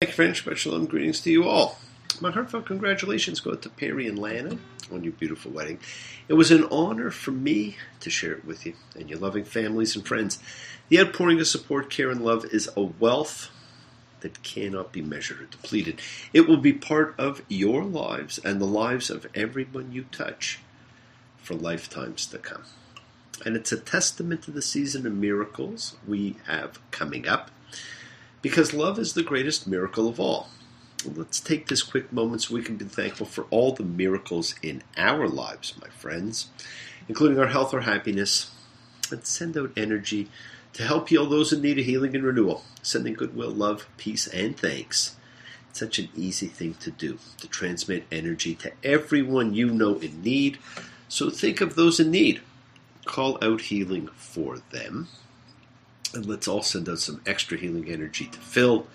Thank you very much. Shalom. Greetings to you all. My heartfelt congratulations go out to Perry and Lana on your beautiful wedding. It was an honor for me to share it with you and your loving families and friends. The outpouring of support, care, and love is a wealth that cannot be measured or depleted. It will be part of your lives and the lives of everyone you touch for lifetimes to come. And it's a testament to the season of miracles we have coming up, because love is the greatest miracle of all. Let's take this quick moment so we can be thankful for all the miracles in our lives, my friends, including our health or happiness, and send out energy to help heal those in need of healing and renewal, sending goodwill, love, peace, and thanks. It's such an easy thing to do, to transmit energy to everyone you know in need. So think of those in need. Call out healing for them. And let's all send out some extra healing energy to Phil,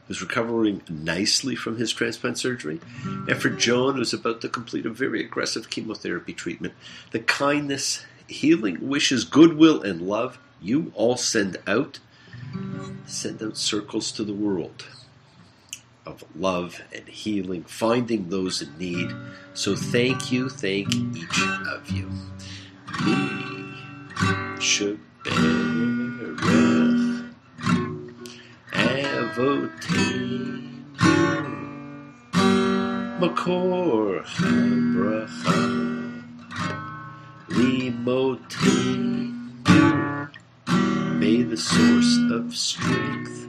who's recovering nicely from his transplant surgery, and for John, who's about to complete a very aggressive chemotherapy treatment. The kindness, healing wishes, goodwill, and love you all send out circles to the world of love and healing, finding those in need. So thank you, thank each of you. We should Avotenu Makor HaBracha Limotenu. May the source of strength,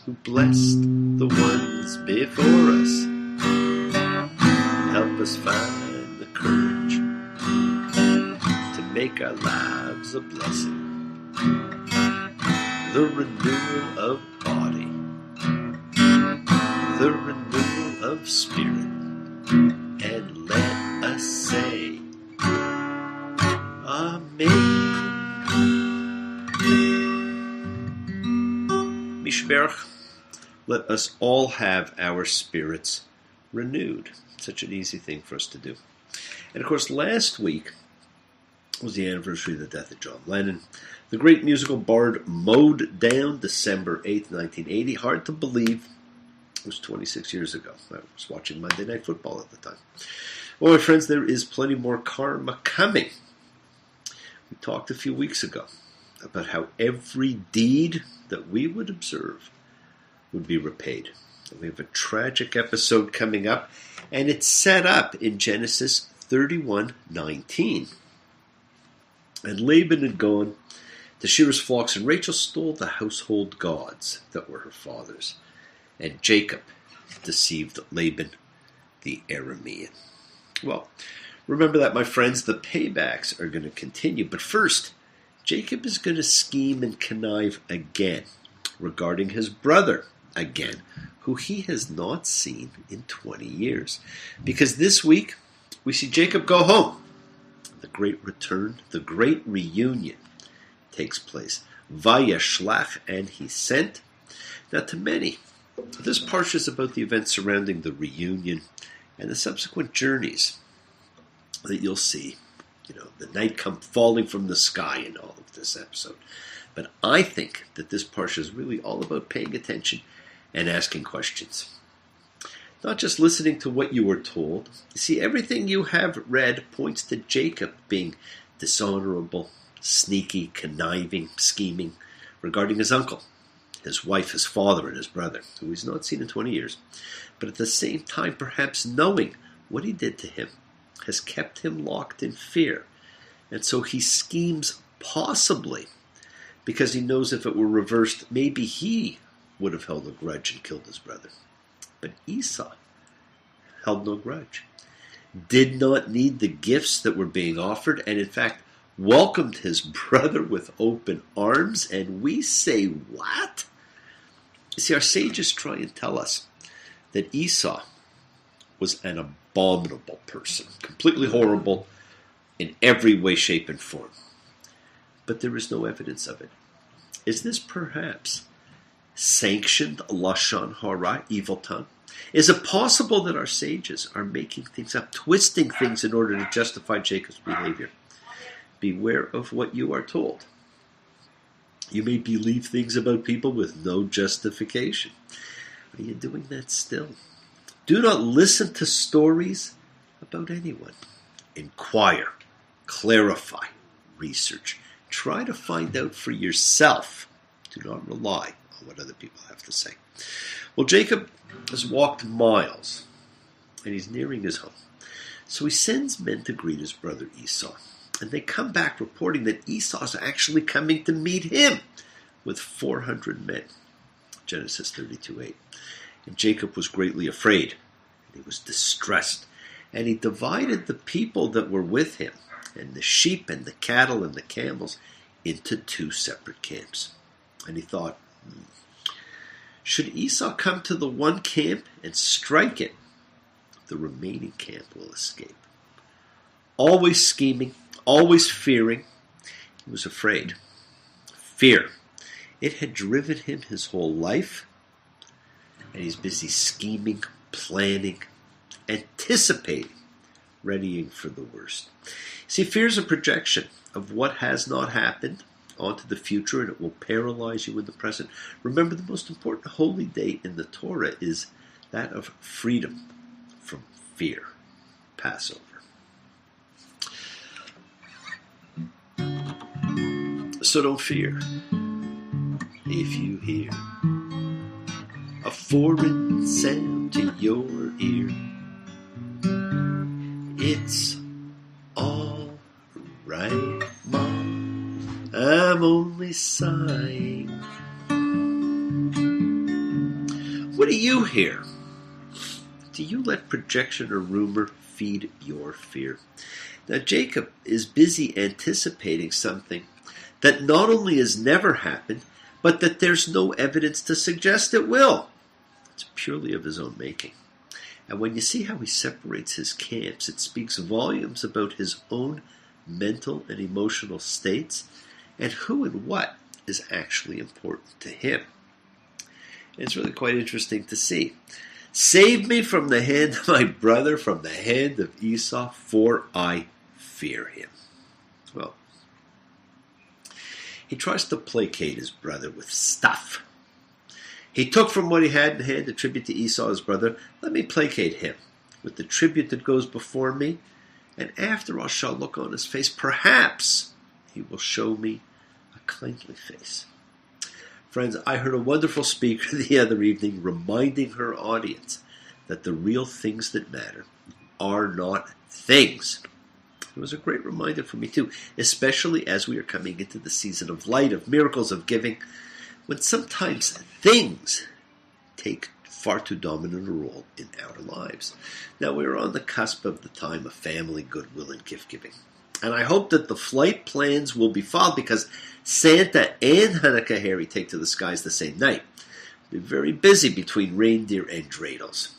who blessed the ones before us, help us find the courage to make our lives a blessing. The renewal of body, the renewal of spirit, and let us say, Amen. Mishberach, let us all have our spirits renewed. Such an easy thing for us to do. And of course, last week was the anniversary of the death of John Lennon. The great musical bard mowed down December 8th, 1980. Hard to believe it was 26 years ago. I was watching Monday Night Football at the time. Well, my friends, there is plenty more karma coming. We talked a few weeks ago about how every deed that we would observe would be repaid. And we have a tragic episode coming up, and it's set up in Genesis 31:19. And Laban had gone to shear his flocks, and Rachel stole the household gods that were her father's. And Jacob deceived Laban the Aramean. Well, remember that, my friends, the paybacks are going to continue. But first, Jacob is going to scheme and connive again regarding his brother again, who he has not seen in 20 years. Because this week, we see Jacob go home. The great return, the great reunion takes place. Vayashlach, and he sent. Now, to many, this parsha is about the events surrounding the reunion and the subsequent journeys that you'll see. You know, the night come falling from the sky in all of this episode. But I think that this parsha is really all about paying attention and asking questions. Not just listening to what you were told. You see, everything you have read points to Jacob being dishonorable, sneaky, conniving, scheming regarding his uncle, his wife, his father, and his brother, who he's not seen in 20 years. But at the same time, perhaps knowing what he did to him has kept him locked in fear. And so he schemes possibly because he knows if it were reversed, maybe he would have held a grudge and killed his brother. But Esau held no grudge, did not need the gifts that were being offered, and in fact welcomed his brother with open arms. And we say, what? You see, our sages try and tell us that Esau was an abominable person, completely horrible in every way, shape, and form. But there is no evidence of it. Is this perhaps sanctioned lashon hara, evil tongue? Is it possible that our sages are making things up, twisting things in order to justify Jacob's behavior? Beware of what you are told. You may believe things about people with no justification. Are you doing that still? Do not listen to stories about anyone. Inquire, clarify, research. Try to find out for yourself. Do not rely on what other people have to say. Well, Jacob has walked miles, and he's nearing his home. So he sends men to greet his brother Esau. And they come back reporting that Esau is actually coming to meet him with 400 men. Genesis 32:8. And Jacob was greatly afraid, and he was distressed. And he divided the people that were with him, and the sheep and the cattle and the camels, into 2 separate camps. And he thought, should Esau come to the one camp and strike it, the remaining camp will escape. Always scheming, always fearing, he was afraid. Fear. It had driven him his whole life, and he's busy scheming, planning, anticipating, readying for the worst. See, fear is a projection of what has not happened onto the future, and it will paralyze you in the present. Remember, the most important holy day in the Torah is that of freedom from fear. Passover. So don't fear if you hear a foreign sound to your ear. It's all right, Mom. I'm only sighing. What do you hear? Do you let projection or rumor feed your fear? Now, Jacob is busy anticipating something that not only has never happened, but that there's no evidence to suggest it will. It's purely of his own making. And when you see how he separates his camps, it speaks volumes about his own mental and emotional states and who and what is actually important to him. And it's really quite interesting to see. Save me from the hand of my brother, from the hand of Esau, for I fear him. Well, he tries to placate his brother with stuff. He took from what he had in hand, the tribute to Esau, his brother. Let me placate him with the tribute that goes before me, and after I shall look on his face, perhaps he will show me a kindly face. Friends, I heard a wonderful speaker the other evening reminding her audience that the real things that matter are not things. It was a great reminder for me too, especially as we are coming into the season of light, of miracles, of giving, when sometimes things take far too dominant a role in our lives. Now, we're on the cusp of the time of family, goodwill, and gift-giving. And I hope that the flight plans will be followed, because Santa and Hanukkah Harry take to the skies the same night. We'll be very busy between reindeer and dreidels.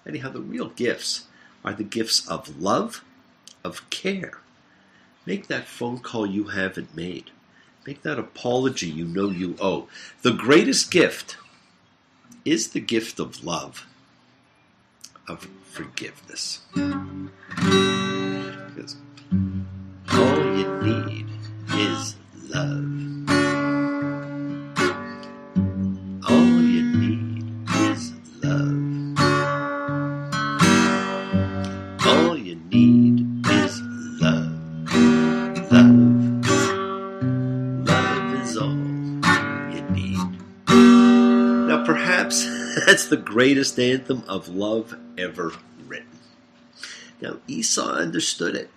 Anyhow, the real gifts are the gifts of love, of care. Make that phone call you haven't made. Make that apology you know you owe. The greatest gift is the gift of love, of forgiveness. Because all you need is love. All you need is love. All you need is love. Love is all you need. Now, perhaps that's the greatest anthem of love ever written. Now, Esau understood it.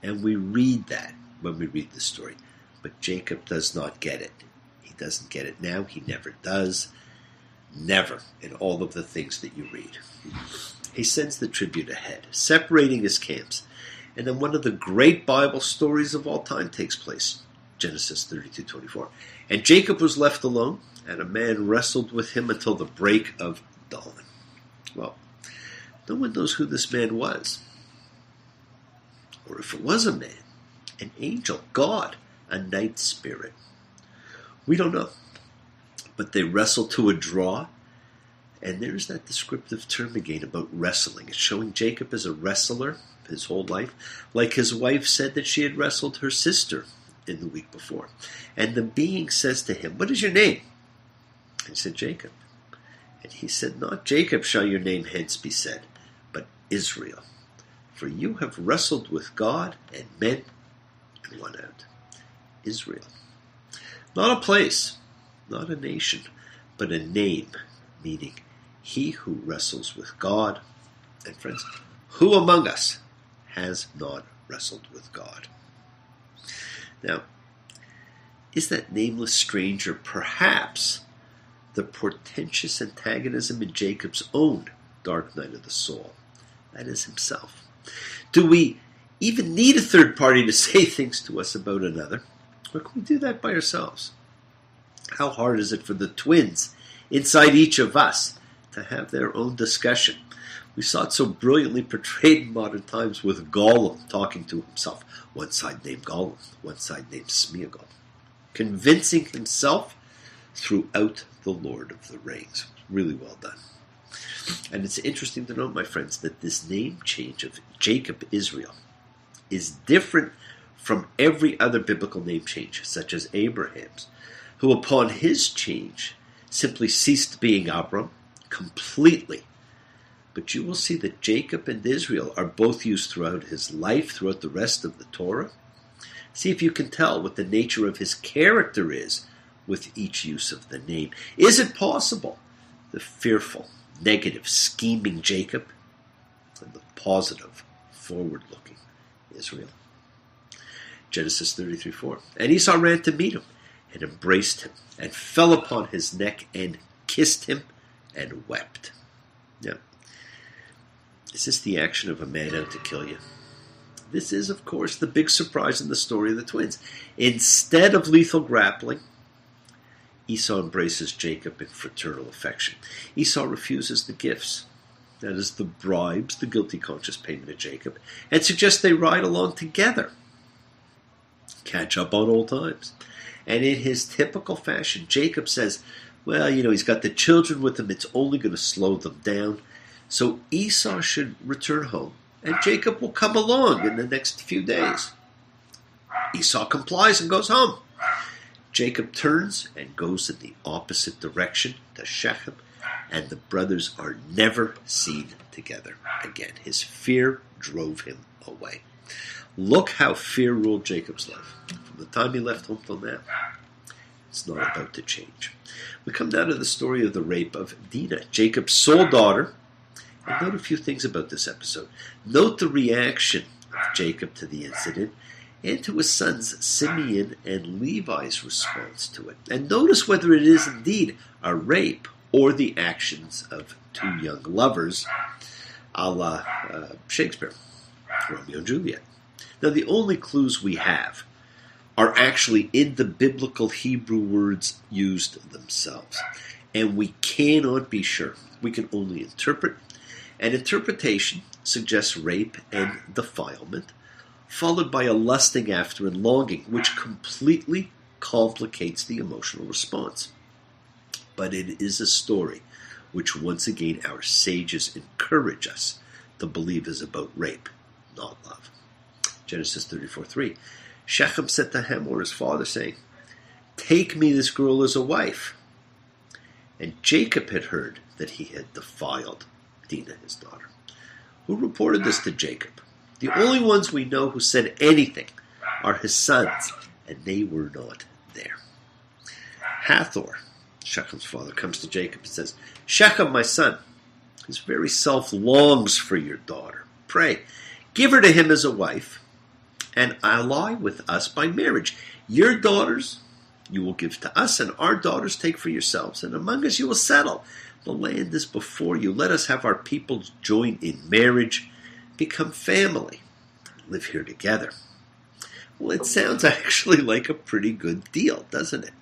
And we read that when we read the story. But Jacob does not get it. He doesn't get it now. He never does. Never in all of the things that you read. He sends the tribute ahead, separating his camps. And then one of the great Bible stories of all time takes place. Genesis 32:24. And Jacob was left alone, and a man wrestled with him until the break of dawn. Well, no one knows who this man was. Or if it was a man, an angel, God, a night spirit. We don't know. But they wrestled to a draw. And there's that descriptive term again about wrestling. It's showing Jacob as a wrestler his whole life. Like his wife said that she had wrestled her sister in the week before. And the being says to him, "What is your name?" And he said, "Jacob." And he said, Not Jacob shall your name hence be said, but Israel. For you have wrestled with God and men and won out. Israel. Not a place, not a nation, but a name, meaning he who wrestles with God. And friends, who among us has not wrestled with God? Now, is that nameless stranger perhaps the portentous antagonism in Jacob's own dark night of the soul? That is himself. Do we even need a third party to say things to us about another? Or can we do that by ourselves? How hard is it for the twins inside each of us to have their own discussion? We saw it so brilliantly portrayed in modern times with Gollum talking to himself. One side named Gollum, one side named Smeagol. Convincing himself throughout the Lord of the Rings. Really well done. And it's interesting to note, my friends, that this name change of Jacob Israel is different from every other biblical name change, such as Abraham's, who upon his change simply ceased being Abram completely. But you will see that Jacob and Israel are both used throughout his life, throughout the rest of the Torah. See if you can tell what the nature of his character is with each use of the name. Is it possible the fearful, negative, scheming Jacob and the positive, forward-looking Israel? Genesis 33:4. And Esau ran to meet him and embraced him and fell upon his neck and kissed him and wept. Now, is this the action of a man out to kill you? This is, of course, the big surprise in the story of the twins. Instead of lethal grappling, Esau embraces Jacob in fraternal affection. Esau refuses the gifts, that is, the bribes, the guilty conscience payment of Jacob, and suggests they ride along together. Catch up on old times. And in his typical fashion, Jacob says, well, he's got the children with him, it's only going to slow them down. So Esau should return home, and Jacob will come along in the next few days. Esau complies and goes home. Jacob turns and goes in the opposite direction to Shechem, and the brothers are never seen together again. His fear drove him away. Look how fear ruled Jacob's life. From the time he left home till now, it's not about to change. We come now to the story of the rape of Dinah, Jacob's sole daughter. And note a few things about this episode. Note the reaction of Jacob to the incident and to his sons Simeon and Levi's response to it. And notice whether it is indeed a rape or the actions of two young lovers, a la Shakespeare, Romeo and Juliet. Now, the only clues we have are actually in the biblical Hebrew words used themselves. And we cannot be sure. We can only interpret. And interpretation suggests rape and defilement, followed by a lusting after and longing, which completely complicates the emotional response. But it is a story which, once again, our sages encourage us to believe is about rape, not love. Genesis 34:3. Shechem said to Hamor, his father, saying, take me this girl as a wife. And Jacob had heard that he had defiled Dinah, his daughter. Who reported this to Jacob? The only ones we know who said anything are his sons, and they were not there. Hathor, Shechem's father, comes to Jacob and says, Shechem, my son, his very self longs for your daughter. Pray, give her to him as a wife, and ally with us by marriage. Your daughters you will give to us, and our daughters take for yourselves, and among us you will settle. The land is before you. Let us have our peoples join in marriage, become family, live here together. Well, it sounds actually like a pretty good deal, doesn't it?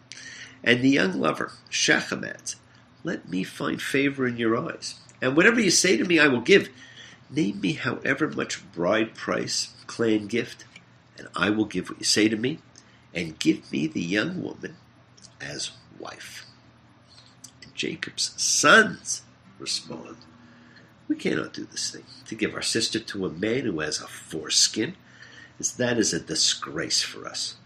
And the young lover, Shechem, adds, let me find favor in your eyes, and whatever you say to me I will give. Name me however much bride price, clan gift, and I will give what you say to me, and give me the young woman as wife. And Jacob's sons respond, we cannot do this thing, to give our sister to a man who has a foreskin, as that is a disgrace for us.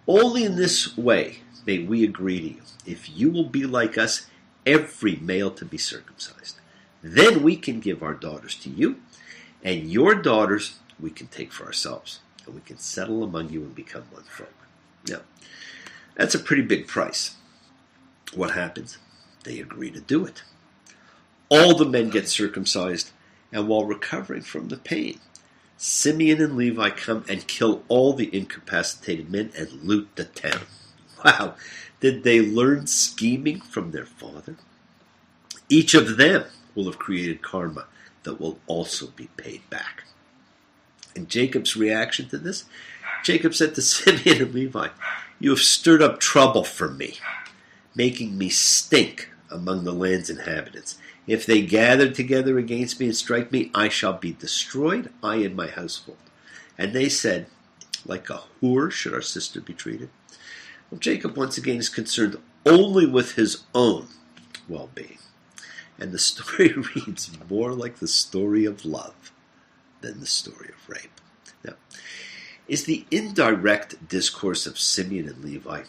Only in this way may we agree to you. If you will be like us, every male to be circumcised. Then we can give our daughters to you, and your daughters we can take for ourselves, and we can settle among you and become one folk. Now, that's a pretty big price. What happens? They agree to do it. All the men get circumcised, and while recovering from the pain, Simeon and Levi come and kill all the incapacitated men and loot the town. Wow, did they learn scheming from their father? Each of them will have created karma that will also be paid back. And Jacob's reaction to this? Jacob said to Simeon and Levi, "You have stirred up trouble for me, making me stink among the land's inhabitants. If they gather together against me and strike me, I shall be destroyed, I and my household." And they said, "Like a whore should our sister be treated." Well, Jacob once again is concerned only with his own well-being. And the story reads more like the story of love than the story of rape. Now, is the indirect discourse of Simeon and Levi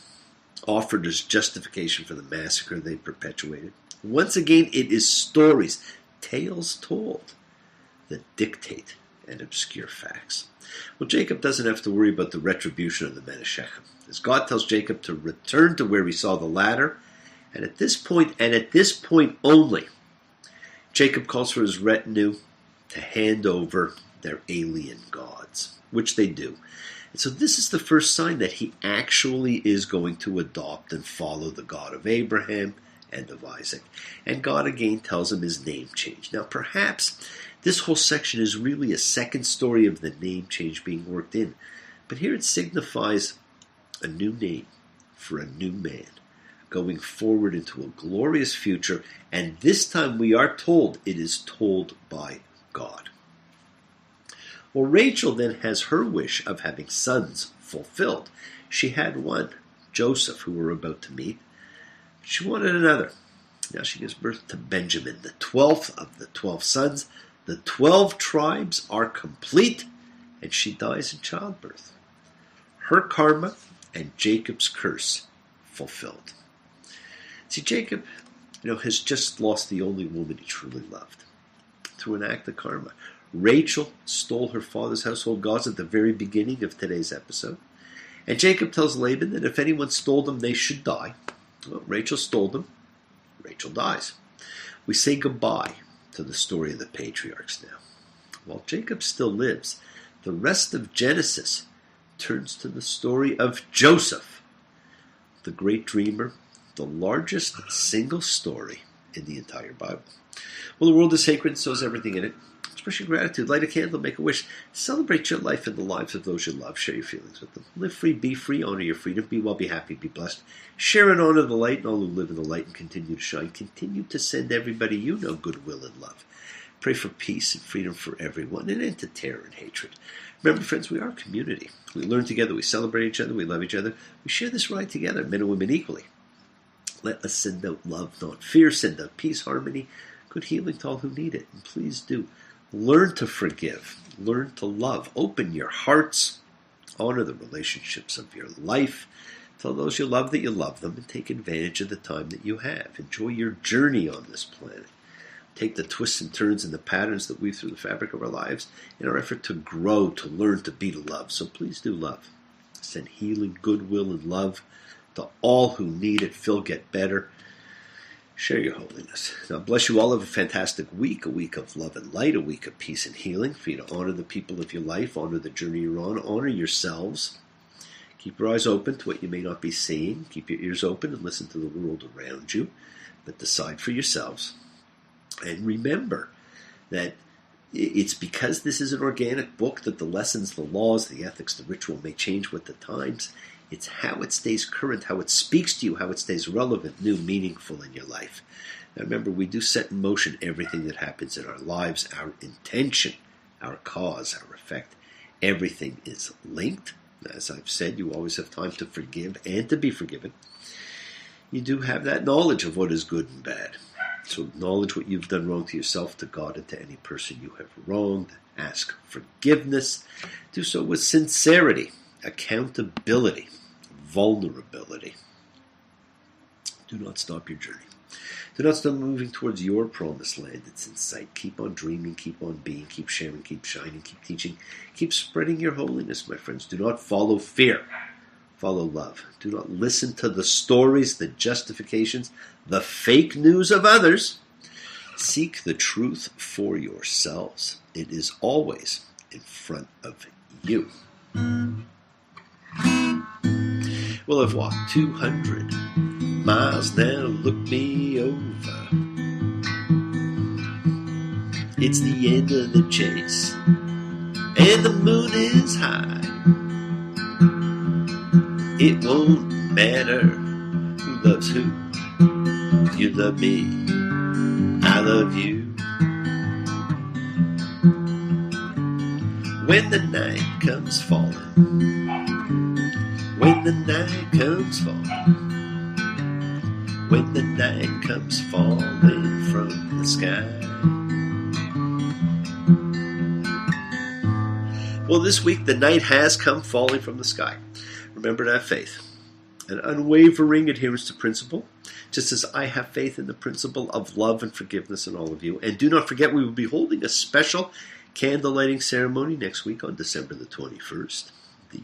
offered as justification for the massacre they perpetuated? Once again, it is stories, tales told, that dictate and obscure facts. Well, Jacob doesn't have to worry about the retribution of the men of Shechem, as God tells Jacob to return to where he saw the ladder, and at this point only, Jacob calls for his retinue to hand over their alien gods, which they do. And so this is the first sign that he actually is going to adopt and follow the God of Abraham and of Isaac. And God again tells him his name change. Now perhaps this whole section is really a second story of the name change being worked in. But here it signifies a new name for a new man, going forward into a glorious future, and this time we are told it is told by God. Well, Rachel then has her wish of having sons fulfilled. She had one, Joseph, who we're about to meet. She wanted another. Now she gives birth to Benjamin, the 12th of the 12 sons. The 12 tribes are complete, and she dies in childbirth. Her karma and Jacob's curse fulfilled. See, Jacob, has just lost the only woman he truly loved through an act of karma. Rachel stole her father's household gods at the very beginning of today's episode. And Jacob tells Laban that if anyone stole them, they should die. Well, Rachel stole them. Rachel dies. We say goodbye to the story of the patriarchs now. While Jacob still lives, the rest of Genesis turns to the story of Joseph, the great dreamer, the largest single story in the entire Bible. Well, the world is sacred, so is everything in it. Express your gratitude, light a candle, make a wish. Celebrate your life and the lives of those you love. Share your feelings with them. Live free, be free, honor your freedom. Be well, be happy, be blessed. Share and honor the light, and all who live in the light and continue to shine. Continue to send everybody you know goodwill and love. Pray for peace and freedom for everyone, and end to terror and hatred. Remember, friends, we are a community. We learn together, we celebrate each other, we love each other. We share this ride together, men and women equally. Let us send out love, not fear. Send out peace, harmony, good healing to all who need it. And please do learn to forgive. Learn to love. Open your hearts. Honor the relationships of your life. Tell those you love that you love them, and take advantage of the time that you have. Enjoy your journey on this planet. Take the twists and turns and the patterns that weave through the fabric of our lives in our effort to grow, to learn, to be, to love. So please do love. Send healing, goodwill, and love to all who need it. Feel get better. Share your holiness. Now, bless you all. Have a fantastic week, a week of love and light, a week of peace and healing, for you to honor the people of your life, honor the journey you're on, honor yourselves. Keep your eyes open to what you may not be seeing. Keep your ears open and listen to the world around you, but decide for yourselves. And remember that it's because this is an organic book that the lessons, the laws, the ethics, the ritual may change with the times. It's how it stays current, how it speaks to you, how it stays relevant, new, meaningful in your life. Now remember, we do set in motion everything that happens in our lives, our intention, our cause, our effect. Everything is linked. As I've said, you always have time to forgive and to be forgiven. You do have that knowledge of what is good and bad. So acknowledge what you've done wrong to yourself, to God, and to any person you have wronged. Ask forgiveness. Do so with sincerity, accountability, vulnerability. Do not stop your journey. Do not stop moving towards your promised land. It's in sight. Keep on dreaming, keep on being, keep sharing, keep shining, keep teaching, keep spreading your holiness, my friends. Do not follow fear. Follow love. Do not listen to the stories, the justifications, the fake news of others. Seek the truth for yourselves. It is always in front of you. Well, I've walked 200 miles now, look me over. It's the end of the chase, and the moon is high. It won't matter who loves who. You love me, I love you. When the night comes falling, when the night comes falling, when the night comes falling from the sky. Well, this week the night has come falling from the sky. Remember to have faith, an unwavering adherence to principle, just as I have faith in the principle of love and forgiveness in all of you. And do not forget, we will be holding a special candle lighting ceremony next week on December the 21st, the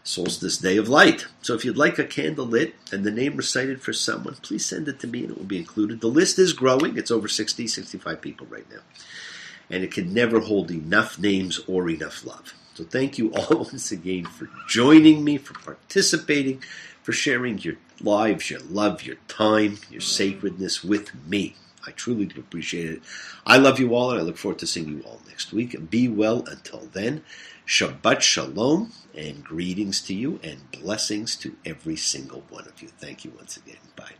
solstice day of light. So if you'd like a candle lit and the name recited for someone, please send it to me and it will be included. The list is growing. It's over 60, 65 people right now. And it can never hold enough names or enough love. So thank you all once again for joining me, for participating, for sharing your lives, your love, your time, your sacredness with me. I truly do appreciate it. I love you all, and I look forward to seeing you all next week. Be well until then. Shabbat Shalom, and greetings to you, and blessings to every single one of you. Thank you once again. Bye.